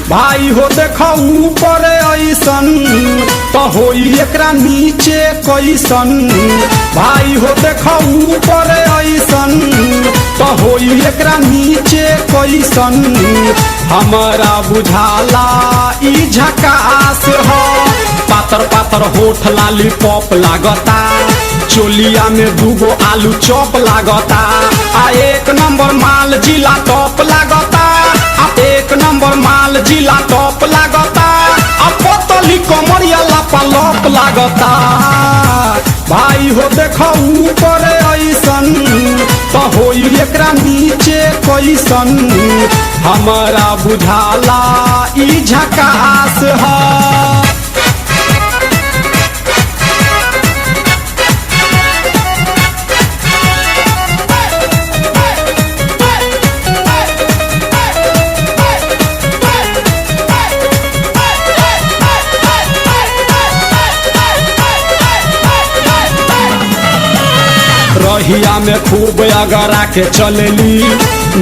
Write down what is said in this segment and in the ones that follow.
भाई हो देखो ऊपर ऐसन तो होई एकरा नीचे कैसन। भाई हो देखो ऊपर ऐसन तो होई एकरा नीचे कैसन। हमारा बुझाला ई झकास हो। पातर पातर होठ लाली पॉप लागता, चोलिया में दूगो आलू चॉप लागता। आ एक नंबर माल जिला टॉप लागता, आ एक नंबर माल जिला टॉप लागता। आ पतली कमरिया लापालॉप लागता। भाई हो देखो ऊपर ऐसन तो होई एकरा नीचे कैसन। हमारा बुझाला ई झकास है। रहिया में खूब अगरा के चलेली,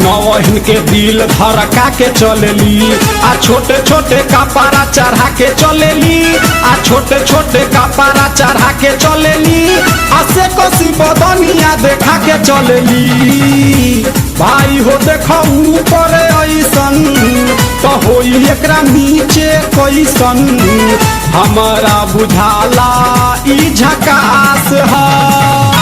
नौहिन के दिल धड़का के चलेली। आ छोटे छोटे कपड़ा चढ़ा के चलेली, आ छोटे छोटे कपड़ा चढ़ा के चलेली। आ से कसी बदनिया देखा के चलेली। भाई हो देखो ऊपर ऐसन तो होई एकरा नीचे कैसन। हमारा बुझाला ई झकास है।